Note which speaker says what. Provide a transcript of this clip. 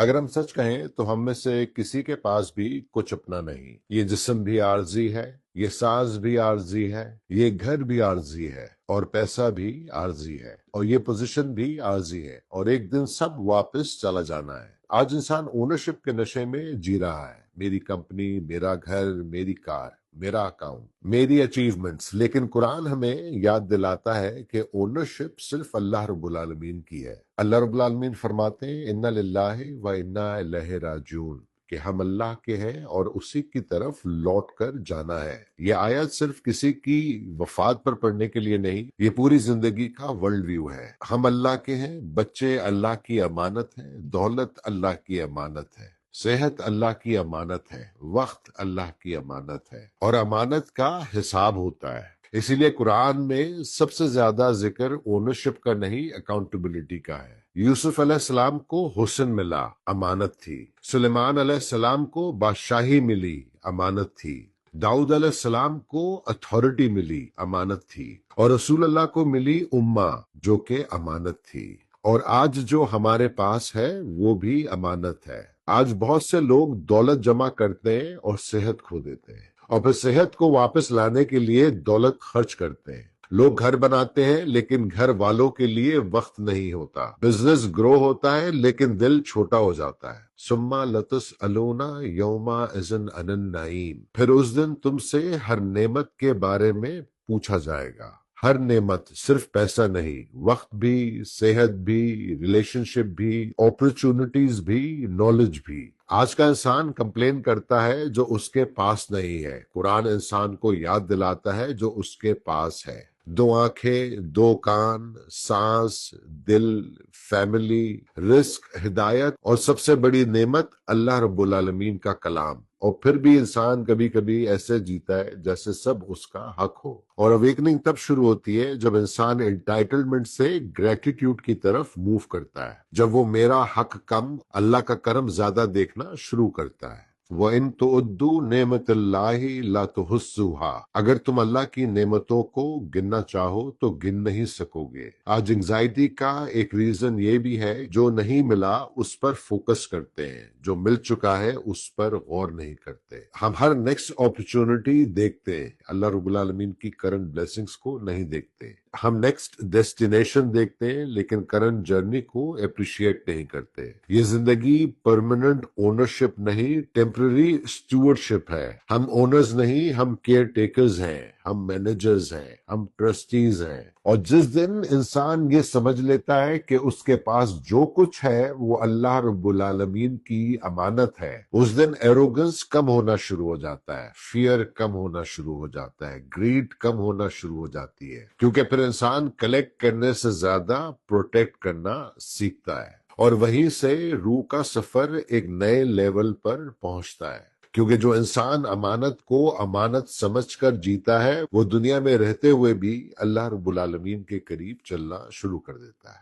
Speaker 1: اگر ہم سچ کہیں تو ہم میں سے کسی کے پاس بھی کچھ اپنا نہیں. یہ جسم بھی عارضی ہے، یہ ساز بھی عارضی ہے، یہ گھر بھی عارضی ہے، اور پیسہ بھی عارضی ہے، اور یہ پوزیشن بھی عارضی ہے، اور ایک دن سب واپس چلا جانا ہے. آج انسان اونرشپ کے نشے میں جی رہا ہے. میری کمپنی، میرا گھر، میری کار، میرا اکاؤنٹ، میری اچیومنٹس. لیکن قرآن ہمیں یاد دلاتا ہے کہ اونرشپ صرف اللہ رب العالمین کی ہے. اللہ رب العالمین فرماتے ہیں انا للہ و انا الیہ راجعون، کہ ہم اللہ کے ہیں اور اسی کی طرف لوٹ کر جانا ہے. یہ آیت صرف کسی کی وفات پر پڑھنے کے لیے نہیں، یہ پوری زندگی کا ورلڈ ویو ہے. ہم اللہ کے ہیں، بچے اللہ کی امانت ہیں، دولت اللہ کی امانت ہے، صحت اللہ کی امانت ہے، وقت اللہ کی امانت ہے، اور امانت کا حساب ہوتا ہے. اسی لیے قرآن میں سب سے زیادہ ذکر اونرشپ کا نہیں، اکاؤنٹیبلٹی کا ہے. یوسف علیہ السلام کو حسن ملا، امانت تھی. سلیمان علیہ السلام کو بادشاہی ملی، امانت تھی. داؤد علیہ السلام کو اتھارٹی ملی، امانت تھی. اور رسول اللہ کو ملی امہ، جو کہ امانت تھی. اور آج جو ہمارے پاس ہے وہ بھی امانت ہے. آج بہت سے لوگ دولت جمع کرتے ہیں اور صحت کھو دیتے ہیں، اور پھر صحت کو واپس لانے کے لیے دولت خرچ کرتے ہیں. لوگ گھر بناتے ہیں لیکن گھر والوں کے لیے وقت نہیں ہوتا. بزنس گرو ہوتا ہے لیکن دل چھوٹا ہو جاتا ہے. سما لتسألون یومئذ عن النعیم، پھر اس دن تم سے ہر نعمت کے بارے میں پوچھا جائے گا. ہر نعمت، صرف پیسہ نہیں، وقت بھی، صحت بھی، ریلیشن شپ بھی، اپرچونٹیز بھی، نالج بھی. آج کا انسان کمپلین کرتا ہے جو اس کے پاس نہیں ہے. قرآن انسان کو یاد دلاتا ہے جو اس کے پاس ہے. دو آنکھیں، دو کان، سانس، دل، فیملی، رزق، ہدایت، اور سب سے بڑی نعمت اللہ رب العالمین کا کلام. اور پھر بھی انسان کبھی کبھی ایسے جیتا ہے جیسے سب اس کا حق ہو. اور اویکننگ تب شروع ہوتی ہے جب انسان انٹائٹلمنٹ سے گریٹیٹیوڈ کی طرف موو کرتا ہے، جب وہ میرا حق کم، اللہ کا کرم زیادہ دیکھنا شروع کرتا ہے. وَإِن تُعُدُّوا نِعْمَةَ اللَّهِ لَا تُحْصُوهَا، اگر تم اللہ کی نعمتوں کو گننا چاہو تو گن نہیں سکو گے. آج انگزائٹی کا ایک ریزن یہ بھی ہے، جو نہیں ملا اس پر فوکس کرتے ہیں، جو مل چکا ہے اس پر غور نہیں کرتے. ہم ہر نیکسٹ اپرچونٹی دیکھتے ہیں، اللہ رب العالمین کی کرنٹ بلیسنگز کو نہیں دیکھتے. ہم نیکسٹ ڈیسٹینیشن دیکھتے ہیں لیکن کرنٹ جرنی کو اپریشیٹ نہیں کرتے. یہ زندگی پرماننٹ اونرشپ نہیں، ٹیمپرری اسٹیورڈشپ ہے. ہم اونرز نہیں، ہم کیئر ٹیکرز ہیں، ہم مینیجرز ہیں، ہم ٹرسٹیز ہیں. اور جس دن انسان یہ سمجھ لیتا ہے کہ اس کے پاس جو کچھ ہے وہ اللہ رب العالمین کی امانت ہے، اس دن ایروگنس کم ہونا شروع ہو جاتا ہے، فیئر کم ہونا شروع ہو جاتا ہے، گریڈ کم ہونا شروع ہو جاتی ہے. کیونکہ پھر انسان کلیکٹ کرنے سے زیادہ پروٹیکٹ کرنا سیکھتا ہے، اور وہیں سے روح کا سفر ایک نئے لیول پر پہنچتا ہے. کیونکہ جو انسان امانت کو امانت سمجھ کر جیتا ہے وہ دنیا میں رہتے ہوئے بھی اللہ رب العالمین کے قریب چلنا شروع کر دیتا ہے.